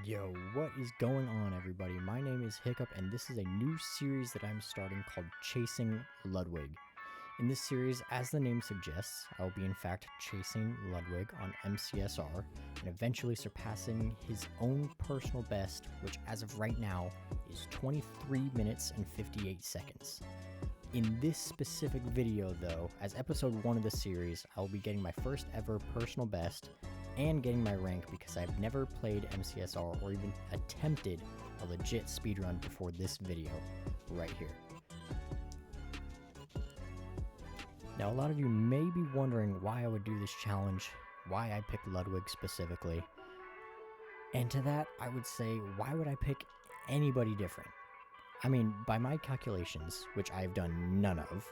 Yo, what is going on, everybody? My name is Hiccup, and this is a new series that I'm starting called Chasing Ludwig. In this series, as the name suggests, I will be in fact chasing Ludwig on MCSR and eventually surpassing his own personal best, which as of right now is 23 minutes and 58 seconds. In this specific video, though, as episode 1 of the series, I will be getting my first ever personal best and getting my rank because I've never played MCSR or even attempted a legit speedrun before this video right here. Now, a lot of you may be wondering why I would do this challenge, why I picked Ludwig specifically. And to that, I would say, why would I pick anybody different? I mean, by my calculations, which I've done none of,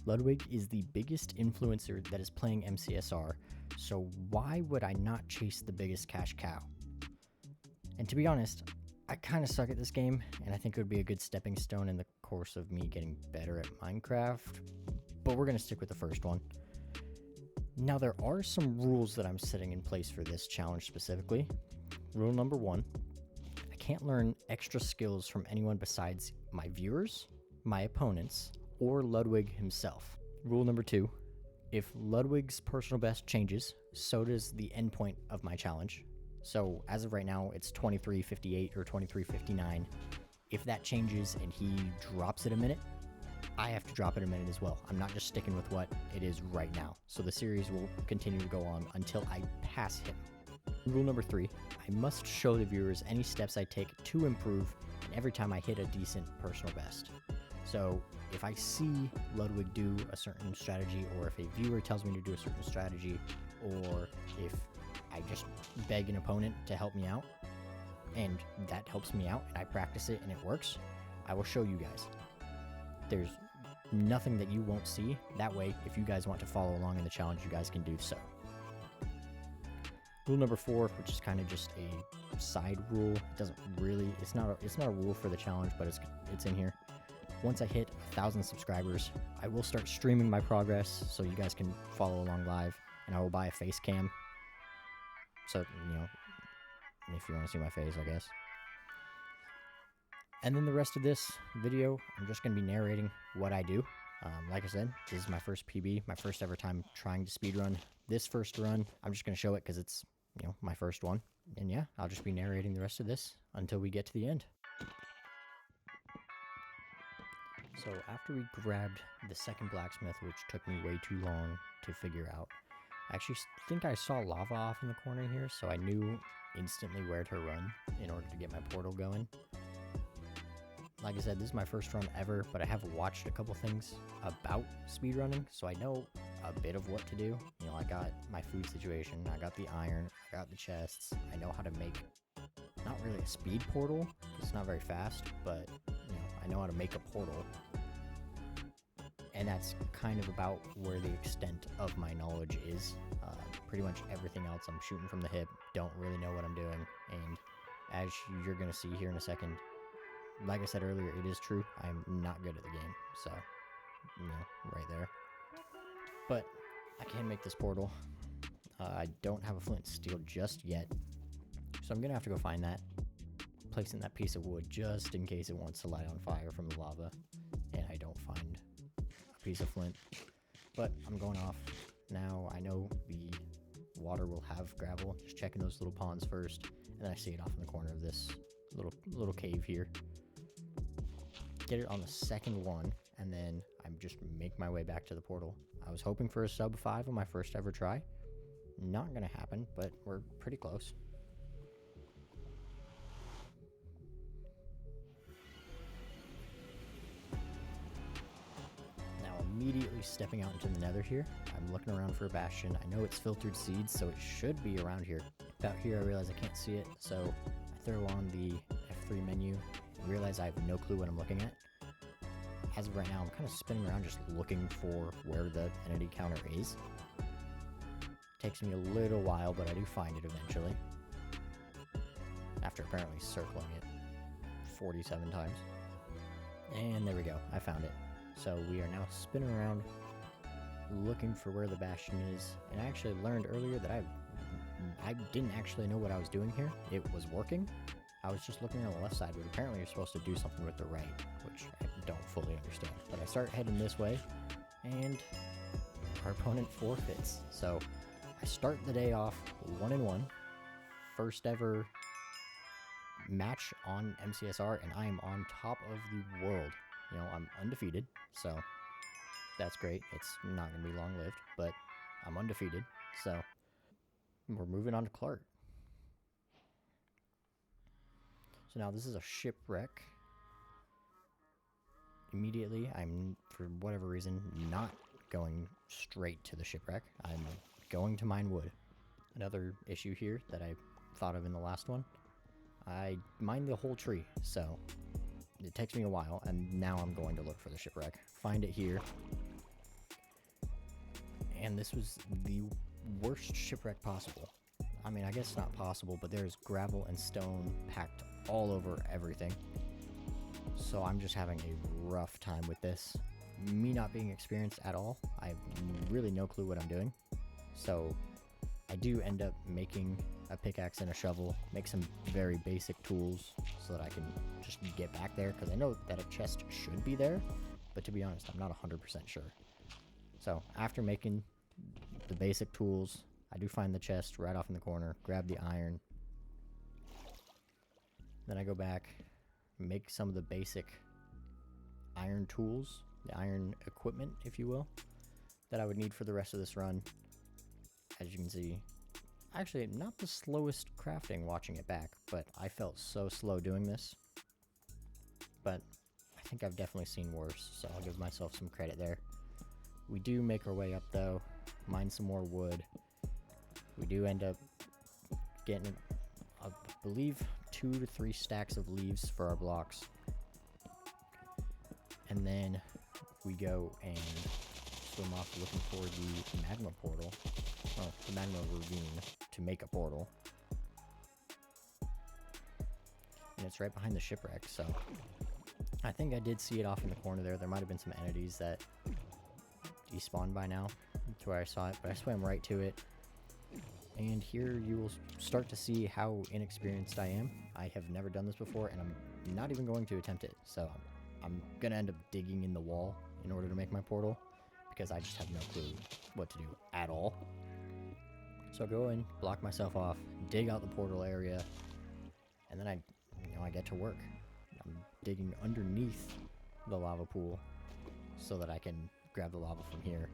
Ludwig is the biggest influencer that is playing MCSR, so why would I not chase the biggest cash cow? And to be honest, I kind of suck at this game, and I think it would be a good stepping stone in the course of me getting better at Minecraft, but we're going to stick with the first one. Now, there are some rules that I'm setting in place for this challenge specifically. Rule number 1, I can't learn extra skills from anyone besides my viewers, my opponents, or Ludwig himself. Rule number 2, if Ludwig's personal best changes, so does the endpoint of my challenge. So as of right now, it's 23:58 or 23:59. If that changes and he drops it a minute, I have to drop it a minute as well. I'm not just sticking with what it is right now. So the series will continue to go on until I pass him. Rule number 3, I must show the viewers any steps I take to improve and every time I hit a decent personal best. So if I see Ludwig do a certain strategy, or if a viewer tells me to do a certain strategy, or if I just beg an opponent to help me out, and that helps me out, and I practice it and it works, I will show you guys. There's nothing that you won't see. That way, if you guys want to follow along in the challenge, you guys can do so. Rule number 4, which is kind of just a side rule. It doesn't really, it's not a rule for the challenge, but it's in here. Once I hit 1,000 subscribers, I will start streaming my progress so you guys can follow along live, and I will buy a face cam. So, if you want to see my face, I guess. And then the rest of this video, I'm just going to be narrating what I do. Like I said, this is my first PB, my first ever time trying to speedrun. This first run, I'm just going to show it because it's, my first one. And yeah, I'll just be narrating the rest of this until we get to the end. So after we grabbed the second blacksmith, which took me way too long to figure out, I actually think I saw lava off in the corner here, so I knew instantly where to run in order to get my portal going. Like I said, this is my first run ever, but I have watched a couple things about speedrunning, so I know a bit of what to do. I got my food situation, I got the iron, I got the chests, I know how to make, not really a speed portal, it's not very fast, but I know how to make a portal. And that's kind of about where the extent of my knowledge is. Pretty much everything else I'm shooting from the hip, don't really know what I'm doing, and as you're going to see here in a second, like I said earlier, it is true, I'm not good at the game, so, right there. But I can make this portal. I don't have a flint and steel just yet, so I'm going to have to go find that, placing that piece of wood just in case it wants to light on fire from the lava, and I don't find a piece of flint. But I'm going off now. I know the water will have gravel, just checking those little ponds first, and then I see it off in the corner of this little cave here. Get it on the second one, and then I'm just make my way back to the portal. I was hoping for a sub 5 on my first ever try. Not gonna happen, but we're pretty close. Now immediately stepping out into the nether here, I'm looking around for a bastion. I know it's filtered seeds, so it should be around here. About here I realize I can't see it, so I throw on the F3 menu and realize I have no clue what I'm looking at. As of right now, I'm kind of spinning around just looking for where the entity counter is. Takes me a little while, but I do find it eventually. After apparently circling it 47 times. And there we go, I found it. So we are now spinning around looking for where the bastion is. And I actually learned earlier that I have I didn't actually know what I was doing here. It was working. I was just looking on the left side, but apparently you're supposed to do something with the right, which I don't fully understand. But I start heading this way, and our opponent forfeits. So I start the day off 1-1, first ever match on MCSR, and I am on top of the world. You know, I'm undefeated, so that's great. It's not going to be long-lived, but I'm undefeated, so we're moving on to Clark. So now this is a shipwreck. Immediately, I'm, for whatever reason, not going straight to the shipwreck. I'm going to mine wood. Another issue here that I thought of in the last one, I mined the whole tree, so it takes me a while, and now I'm going to look for the shipwreck. Find it here. And this was the worst shipwreck possible. I mean, I guess it's not possible, but there's gravel and stone packed all over everything. So I'm just having a rough time with this. Me not being experienced at all, I have really no clue what I'm doing. So I do end up making a pickaxe and a shovel, make some very basic tools so that I can just get back there, because I know that a chest should be there, but to be honest, I'm not 100% sure. So after making the basic tools, I do find the chest right off in the corner, grab the iron. Then I go back, make some of the basic iron tools, the iron equipment, if you will, that I would need for the rest of this run. As you can see, actually not the slowest crafting watching it back, but I felt so slow doing this. But I think I've definitely seen worse, so I'll give myself some credit there. We do make our way up though, mine some more wood. We do end up getting, I believe, 2 to 3 stacks of leaves for our blocks. And then we go and swim off looking for the magma portal. Oh, the magma ravine to make a portal. And it's right behind the shipwreck, so I think I did see it off in the corner there. There might have been some entities that despawned by now to where I saw it, but I swam right to it. And here you will start to see how inexperienced I am. I have never done this before, and I'm not even going to attempt it. So I'm going to end up digging in the wall in order to make my portal, because I just have no clue what to do at all. So I go in, block myself off, dig out the portal area, and then I get to work. I'm digging underneath the lava pool so that I can grab the lava from here.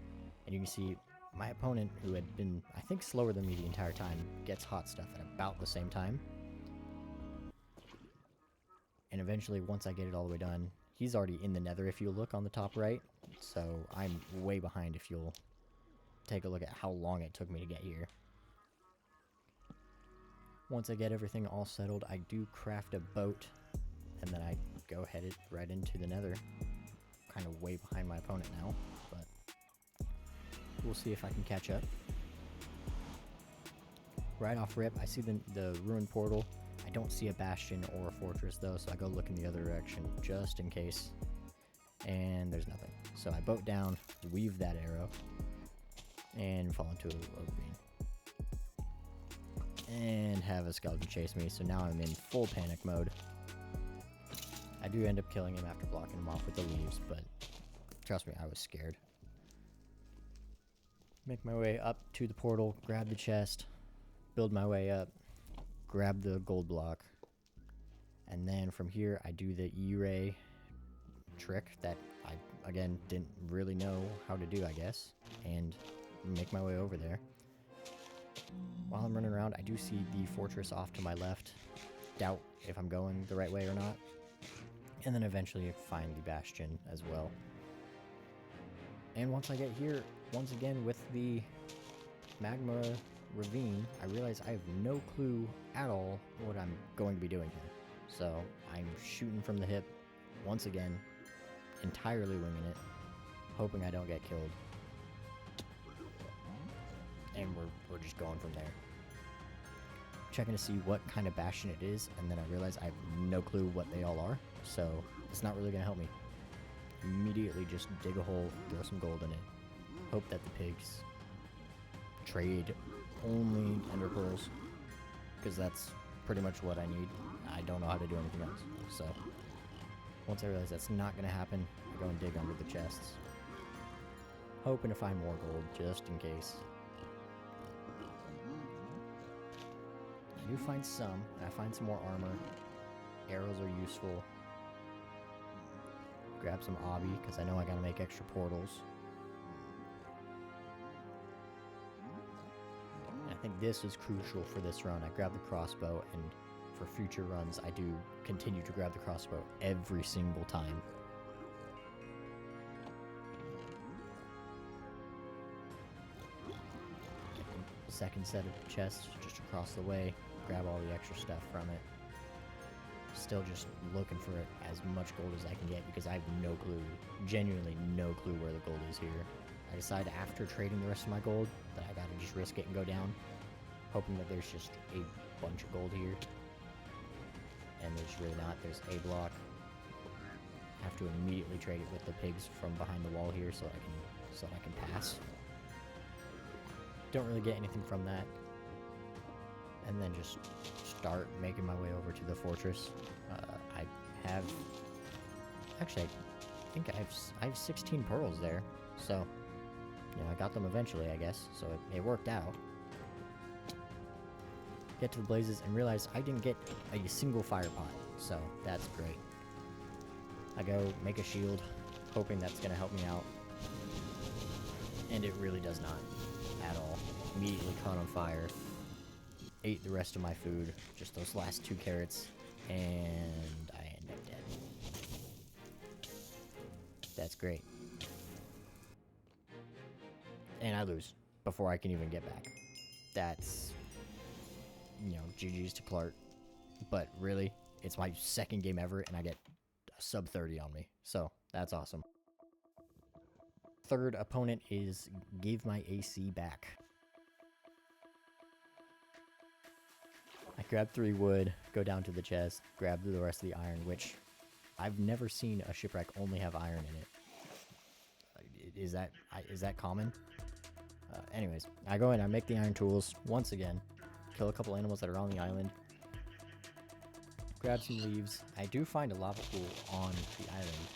And you can see my opponent, who had been, I think, slower than me the entire time, gets hot stuff at about the same time. And eventually, once I get it all the way done, he's already in the nether if you look on the top right. So I'm way behind if you'll take a look at how long it took me to get here. Once I get everything all settled, I do craft a boat, and then I go headed right into the nether. Kind of way behind my opponent now, but we'll see if I can catch up. Right off rip, I see the ruined portal. I don't see a bastion or a fortress though, so I go look in the other direction just in case. And there's nothing. So I boat down, weave that arrow, and fall into a ravine. And have a skeleton chase me, so now I'm in full panic mode. I do end up killing him after blocking him off with the leaves, but trust me, I was scared. Make my way up to the portal, grab the chest, build my way up, grab the gold block, and then from here I do the E-ray trick that I, again, didn't really know how to do, I guess, and make my way over there. While I'm running around, I do see the fortress off to my left. Doubt if I'm going the right way or not. And then eventually find the bastion as well. And once I get here, once again with the magma ravine, I realize I have no clue at all what I'm going to be doing here. So I'm shooting from the hip, once again, entirely winging it, hoping I don't get killed. And we're just going from there. Checking to see what kind of bastion it is, and then I realize I have no clue what they all are, so it's not really going to help me. Immediately just dig a hole, throw some gold in it, hope that the pigs trade only ender pearls, because that's pretty much what I need. I don't know how to do anything else. So once I realize that's not going to happen, I go and dig under the chests, hoping to find more gold just in case. I do find some. I find some more armor. Arrows are useful. Grab some obby, because I know I gotta make extra portals. And I think this is crucial for this run. I grab the crossbow, and for future runs, I do continue to grab the crossbow every single time. Get the second set of chests just across the way. Grab all the extra stuff from it. Still just looking for as much gold as I can get because I have no clue, genuinely no clue where the gold is here. I decide after trading the rest of my gold that I gotta just risk it and go down, hoping that there's just a bunch of gold here. And there's really not. There's a block. I have to immediately trade it with the pigs from behind the wall here so that I can pass. Don't really get anything from that. And then just start making my way over to the fortress. I have, actually, I think I have 16 pearls there, so you know I got them eventually, I guess. So it worked out. Get to the blazes and realize I didn't get a single fire pot, so that's great. I go make a shield, hoping that's gonna help me out, and it really does not at all. Immediately caught on fire. Ate the rest of my food, just those last 2 carrots, and I end up dead. That's great. And I lose before I can even get back. That's, you know, GG's to Clark. But really, it's my second game ever, and I get a sub 30 on me. So, that's awesome. Third opponent is Give My AC Back. I grab 3 wood, go down to the chest, grab the rest of the iron, which I've never seen a shipwreck only have iron in it. Is that common? Anyways, I go in, I make the iron tools once again, kill a couple animals that are on the island, grab some leaves. I do find a lava pool on the island.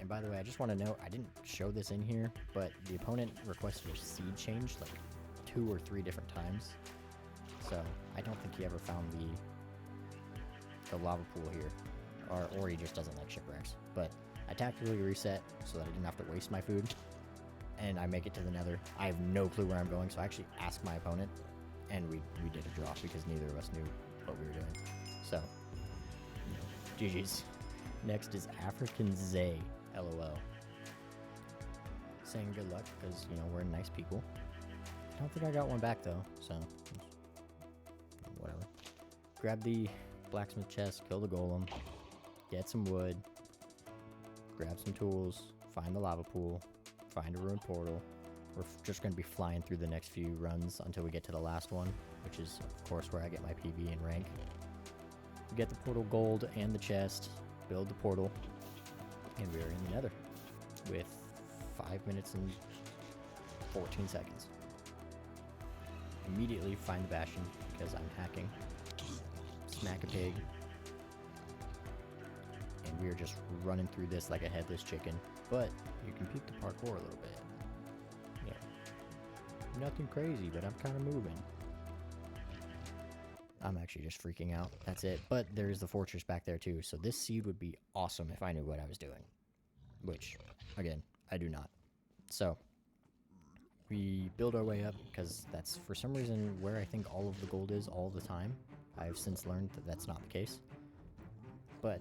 And by the way, I just want to note, I didn't show this in here, but the opponent requested a seed change like 2 or 3 different times. So I don't think he ever found the lava pool here, or he just doesn't like shipwrecks. But I tactically reset so that I didn't have to waste my food, and I make it to the nether. I have no clue where I'm going, so I actually asked my opponent, and we did a drop because neither of us knew what we were doing. So, GG's. Next is African Zay, LOL. Saying good luck because, you know, we're nice people. I don't think I got one back though, so whatever. Grab the blacksmith chest, kill the golem, get some wood, grab some tools, find the lava pool, find a ruined portal. We're just going to be flying through the next few runs until we get to the last one, which is, of course, where I get my PV and rank. We get the portal gold and the chest, build the portal, and we are in the nether with 5 minutes and 14 seconds. Immediately find the bastion because I'm hacking. Smack a pig. And we are just running through this like a headless chicken. But you can peek the parkour a little bit. Yeah. Nothing crazy, but I'm kind of moving. I'm actually just freaking out. That's it. But there's the fortress back there too. So this seed would be awesome if I knew what I was doing. Which, again, I do not. So we build our way up because that's for some reason where I think all of the gold is all the time. I've since learned that that's not the case. But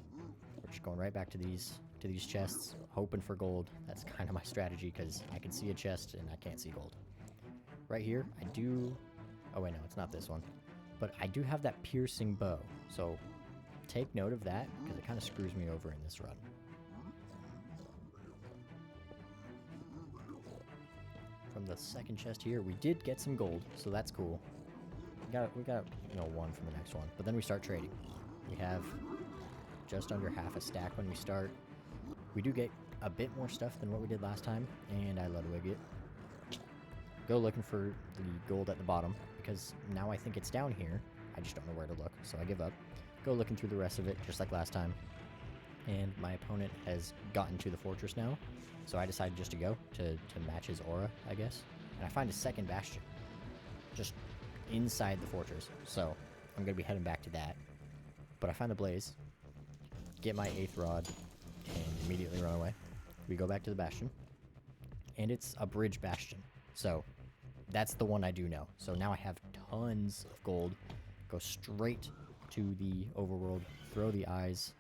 we're just going right back to these chests, hoping for gold. That's kind of my strategy because I can see a chest and I can't see gold. Right here, I do... Oh wait, no, it's not this one. But I do have that piercing bow, so take note of that because it kind of screws me over in this run. From the second chest here, we did get some gold, so that's cool. We got one from the next one, but then we start trading. We have just under half a stack when we start. We do get a bit more stuff than what we did last time, and I Ludwig it. go looking for the gold at the bottom, because now I think it's down here. I just don't know where to look, so I give up. Go looking through the rest of it, just like last time. And my opponent has gotten to the fortress now, so I decided just to go to match his aura, I guess. And I find a second bastion, just inside the fortress, so I'm going to be heading back to that. But I find the blaze, get my 8th rod, and immediately run away. We go back to the bastion, and it's a bridge bastion, so that's the one I do know. So now I have tons of gold, go straight to the overworld, throw the eyes,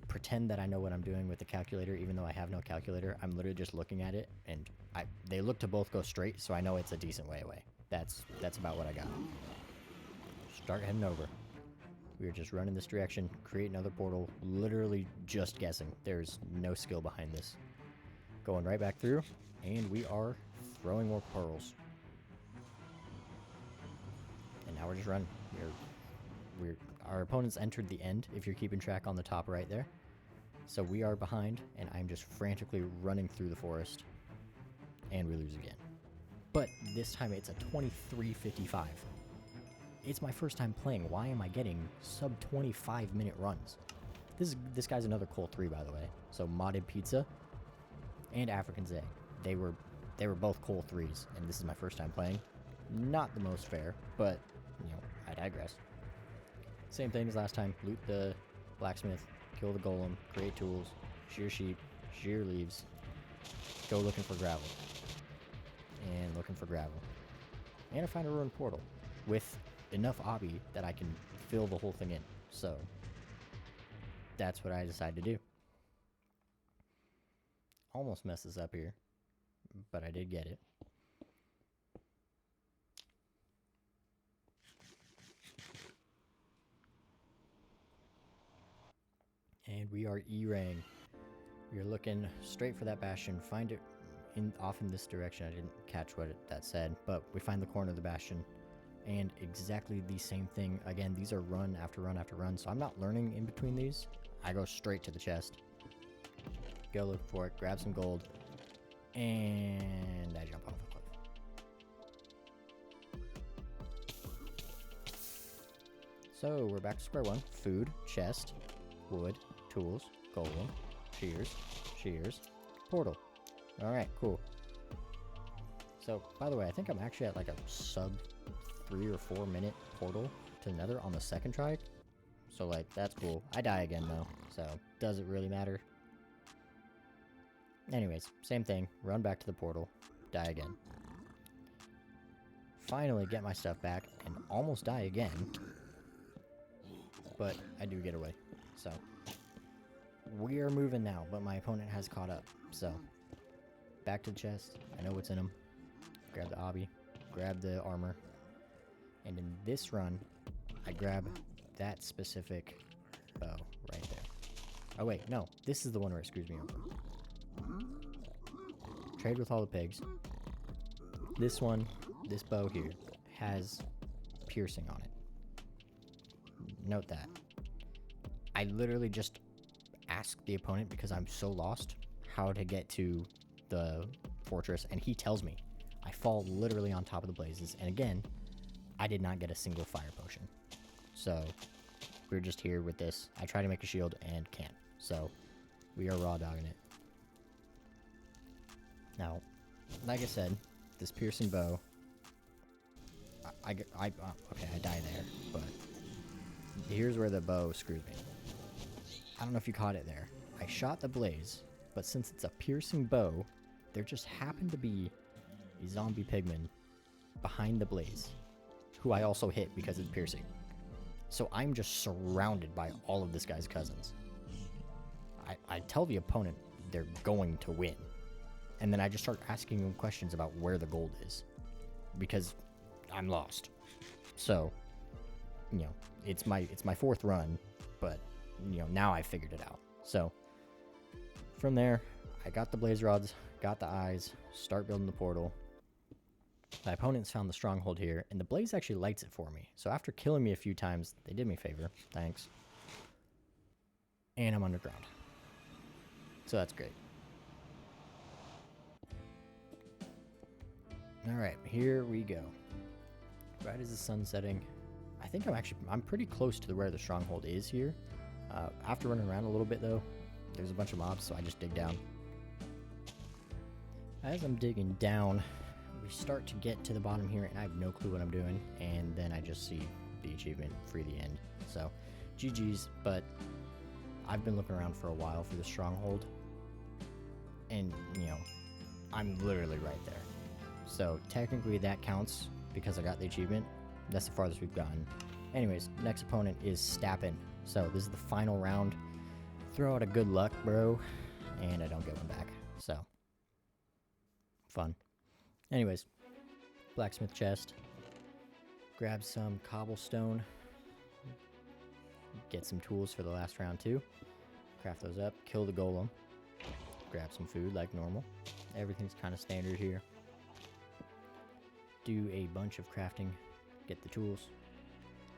pretend that I know what I'm doing with the calculator, even though I have no calculator. I'm literally just looking at it, and they look to both go straight, so I know it's a decent way away. That's about what I got. Start heading over. We are just running this direction, create another portal, literally just guessing. There's no skill behind this. Going right back through, and we are throwing more pearls. And now we're just running. Our opponents entered the end, if you're keeping track on the top right there. So we are behind, and I'm just frantically running through the forest. And we lose again. But this time it's a 23:55. It's my first time playing. Why am I getting sub 25-minute runs? This guy's another Coal 3, by the way. So Modded Pizza and African Zay. They were both Coal 3s, and this is my first time playing. Not the most fair, but I digress. Same thing as last time. Loot the blacksmith, kill the golem, create tools, shear sheep, shear leaves, go looking for gravel. And looking for gravel. And I find a ruined portal with enough obby that I can fill the whole thing in. So that's what I decided to do. Almost messed this up here, but I did get it. And we are E-raying. We are looking straight for that bastion. Find it off in this direction. I didn't catch what that said, but we find the corner of the bastion. And exactly the same thing. Again, these are run after run after run, so I'm not learning in between these. I go straight to the chest. Go look for it, grab some gold, and I jump off a cliff. So we're back to square one. Food, chest, wood, tools, golem, shears, portal. Alright, cool. So, by the way, I think I'm actually at like a sub 3 or 4 minute portal to Nether on the second try. So, like, that's cool. I die again, though, so does it really matter? Anyways, same thing. Run back to the portal. Die again. Finally get my stuff back and almost die again. But I do get away. So, we are moving now, but my opponent has caught up. So, back to the chest. I know what's in them. Grab the obby. Grab the armor. And in this run, I grab that specific bow right there. Oh wait, no. This is the one where it screws me over. Trade with all the pigs. This one, this bow here, has piercing on it. Note that. I literally just asked the opponent, because I'm so lost, how to get to the fortress, and he tells me. I fall literally on top of the blazes, and again, I did not get a single fire potion. So, we're just here with this. I try to make a shield and can't. So, we are raw dogging it. Now, like I said, this piercing bow, okay, I die there, but here's where the bow screwed me. I don't know if you caught it there. I shot the blaze, but since it's a piercing bow, there just happened to be a zombie pigman behind the blaze, who I also hit because it's piercing. So I'm just surrounded by all of this guy's cousins. I tell the opponent they're going to win, and then I just start asking them questions about where the gold is, because I'm lost. So, it's my fourth run, but now I figured it out. So from there, I got the blaze rods, got the eyes, start building the portal. My opponents found the stronghold here, and the blaze actually lights it for me. So after killing me a few times, they did me a favor. Thanks. And I'm underground. So that's great. Alright, here we go. Right as the sun's setting. I think I'm pretty close to where the stronghold is here. After running around a little bit though, there's a bunch of mobs, so I just dig down. As I'm digging down, we start to get to the bottom here, and I have no clue what I'm doing, and then I just see the achievement, free the end. So, GG's, but I've been looking around for a while for the stronghold, and, you know, I'm literally right there. So, technically that counts, because I got the achievement. That's the farthest we've gotten. Anyways, next opponent is Stappin'. So, this is the final round. Throw out a good luck, bro, and I don't get one back, so fun. Anyways, blacksmith chest, grab some cobblestone, get some tools for the last round too, craft those up, kill the golem, grab some food like normal. Everything's kind of standard here. Do a bunch of crafting, get the tools,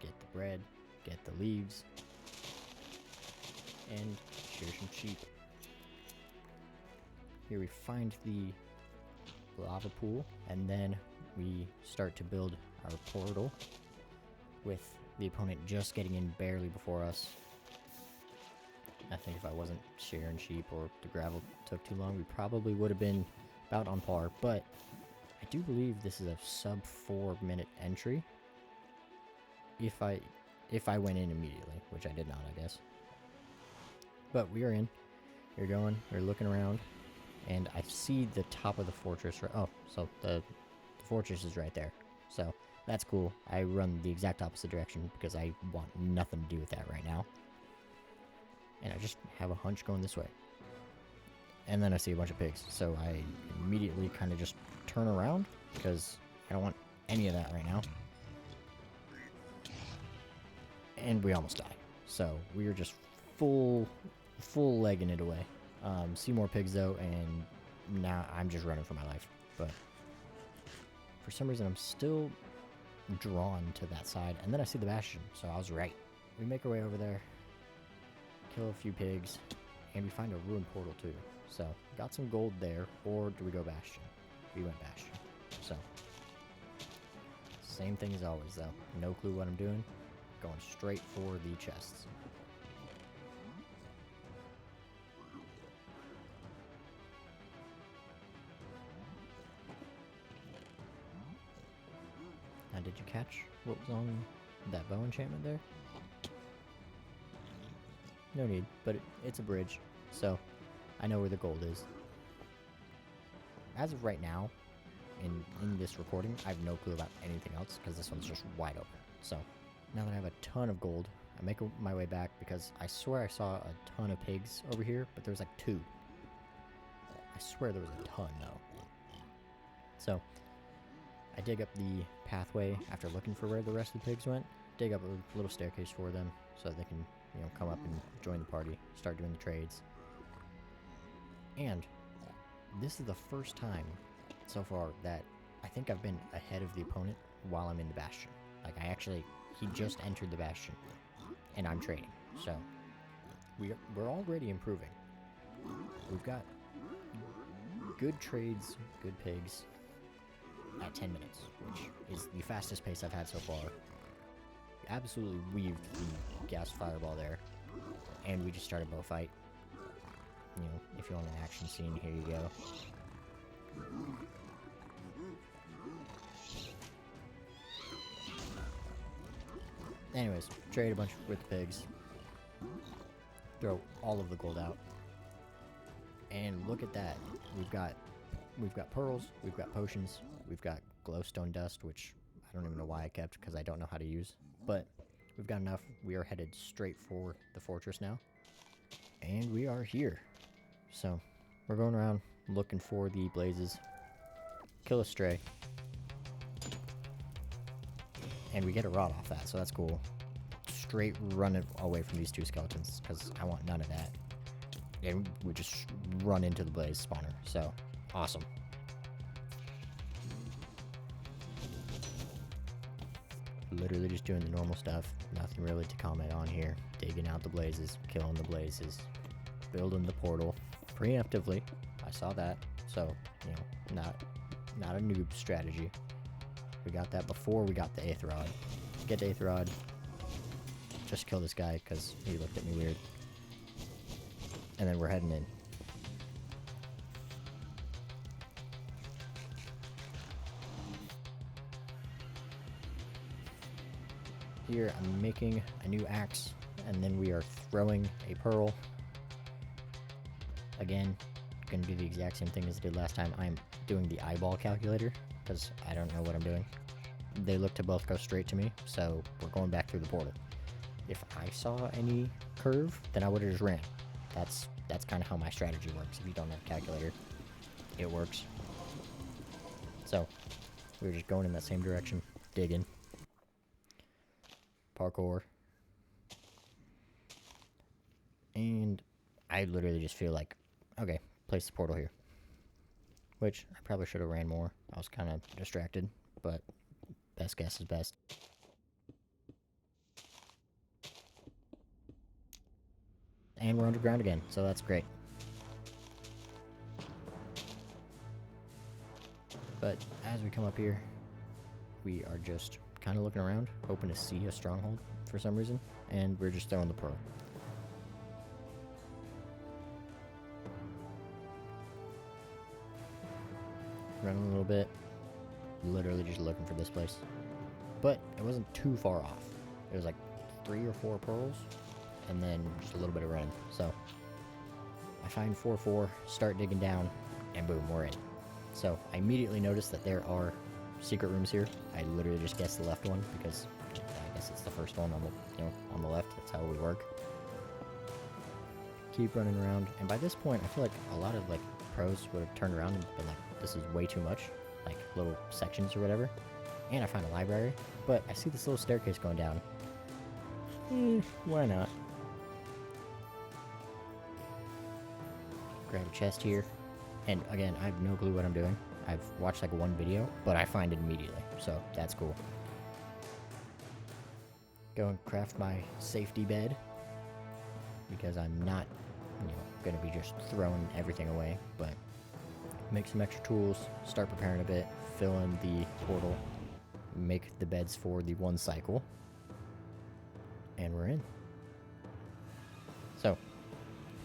get the bread, get the leaves, and shear some sheep. Here we find the lava pool, and then we start to build our portal with the opponent just getting in barely before us. I think if I wasn't shearing sheep or the gravel took too long, we probably would have been about on par, but I do believe this is a sub 4-minute entry if I went in immediately, which I did not, I guess. But we are in. We're going, we're looking around, and I see the top of the fortress. Oh, so the fortress is right there. So that's cool. I run the exact opposite direction because I want nothing to do with that right now. And I just have a hunch going this way. And then I see a bunch of pigs. So I immediately kind of just turn around because I don't want any of that right now. And we almost die. So we are just full legging it away. See more pigs though, and now I'm just running for my life. But for some reason I'm still drawn to that side, and then I see the bastion, so I was right. We make our way over there, kill a few pigs, and we find a ruined portal too. So got some gold there, or do we go bastion? We went bastion. So same thing as always though. No clue what I'm doing. Going straight for the chests. Now, did you catch what was on that bow enchantment there? No need, but it's a bridge, so I know where the gold is. As of right now, in this recording, I have no clue about anything else because this one's just wide open. So now that I have a ton of gold, I make my way back because I swear I saw a ton of pigs over here, but there's like 2. I swear there was a ton though. So I dig up the pathway after looking for where the rest of the pigs went, dig up a little staircase for them so that they can, you know, come up and join the party, start doing the trades. And this is the first time so far that I think I've been ahead of the opponent while I'm in the bastion. Like he just entered the bastion and I'm trading. So we're already improving. We've got good trades, good pigs at 10 minutes, which is the fastest pace I've had so far. Absolutely weaved the gas fireball there, and we just started bow fight. You know, if you want an action scene, here you go. Anyways, trade a bunch with the pigs, throw all of the gold out, and look at that. We've got pearls, we've got potions, we've got glowstone dust, which I don't even know why I kept because I don't know how to use, but we've got enough. We are headed straight for the fortress now, and we are here. So we're going around looking for the blazes, kill a stray, and we get a rod off that, so that's cool. Straight run it away from these 2 skeletons because I want none of that. And we just run into the blaze spawner, so awesome. Literally just doing the normal stuff, nothing really to comment on here. Digging out the blazes, killing the blazes, building the portal preemptively. I saw that, so, you know, not a noob strategy. We got that before we got the 8th rod. Get the 8th rod. Just kill this guy because he looked at me weird. And then we're heading in. Here I'm making a new axe, and then we are throwing a pearl. Again, gonna do the exact same thing as I did last time. I'm doing the eyeball calculator because I don't know what I'm doing. They look to both go straight to me, so we're going back through the portal. If I saw any curve, then I would have just ran. That's kind of how my strategy works. If you don't have a calculator, it works. So we were just going in that same direction, digging. Parkour. And I literally just feel like, okay, place the portal here. Which I probably should have ran more. I was kind of distracted, but best guess is best. And we're underground again, so that's great. But as we come up here, we are just kind of looking around, hoping to see a stronghold for some reason, and we're just throwing the pearl. Running a little bit, literally just looking for this place. But it wasn't too far off. It was like 3 or 4 pearls, and then just a little bit of run. So I find 4-4, start digging down, and boom, we're in. So I immediately noticed that there are secret rooms here. I literally just guessed the left one because I guess it's the first one on the on the left. That's how we work. Keep running around, and by this point, I feel like a lot of like pros would have turned around and been like, "This is way too much," like little sections or whatever. And I found a library, but I see this little staircase going down. Why not? Grab a chest here, and again, I have no clue what I'm doing. I've watched like one video, but I find it immediately, so that's cool. Go and craft my safety bed, because I'm not, gonna be just throwing everything away, but make some extra tools, start preparing a bit, fill in the portal, make the beds for the 1 cycle, and we're in. So,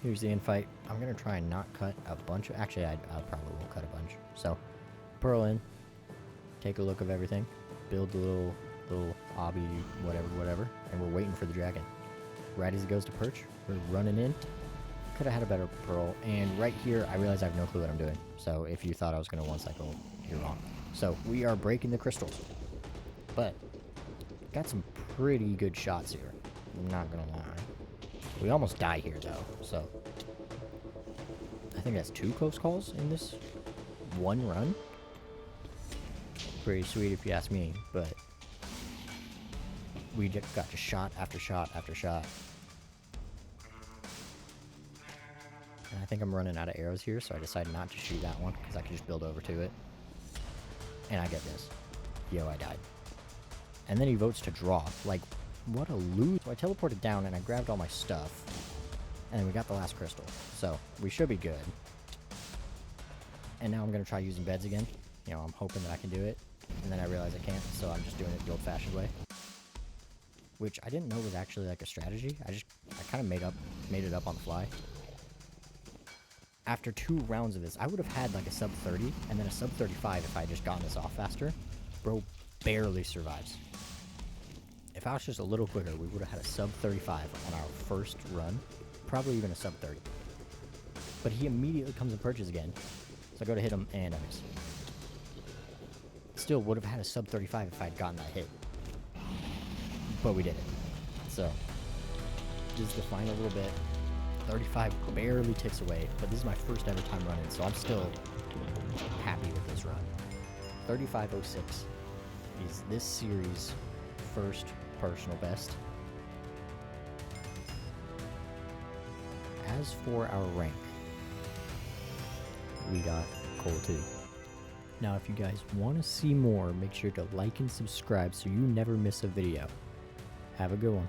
here's the infight. I'm gonna try and not cut a bunch of, actually I probably will cut a bunch. So, pearl in, take a look of everything, build the little obby, whatever, and we're waiting for the dragon. Right as it goes to perch, we're running in. Could have had a better pearl, and right here I realize I have no clue what I'm doing. So if you thought I was gonna 1 cycle, you're wrong. So we are breaking the crystals, but got some pretty good shots here. I'm not gonna lie. We almost die here though, so I think that's 2 close calls in this 1 run. Pretty sweet if you ask me, but we just got just shot after shot after shot. And I think I'm running out of arrows here, so I decided not to shoot that one because I can just build over to it. And I get this. Yo, I died. And then he votes to draw. Like, what a loser. So I teleported down and I grabbed all my stuff. And we got the last crystal. So we should be good. And now I'm going to try using beds again. I'm hoping that I can do it. And then I realize I can't, so I'm just doing it the old-fashioned way. Which I didn't know was actually like a strategy. I kind of made it up on the fly. After 2 rounds of this, I would have had like a sub 30 and then a sub 35 if I had just gotten this off faster. Bro barely survives. If I was just a little quicker, we would have had a sub 35 on our first run. Probably even a sub 30. But he immediately comes and perches again. So I go to hit him and I miss. Still would have had a sub 35 if I had gotten that hit. But we did it. So, just to find a little bit. 35 barely ticks away, but this is my first ever time running, so I'm still happy with this run. 35.06 is this series' first personal best. As for our rank, we got Coal 2. Now if you guys want to see more, make sure to like and subscribe so you never miss a video. Have a good one.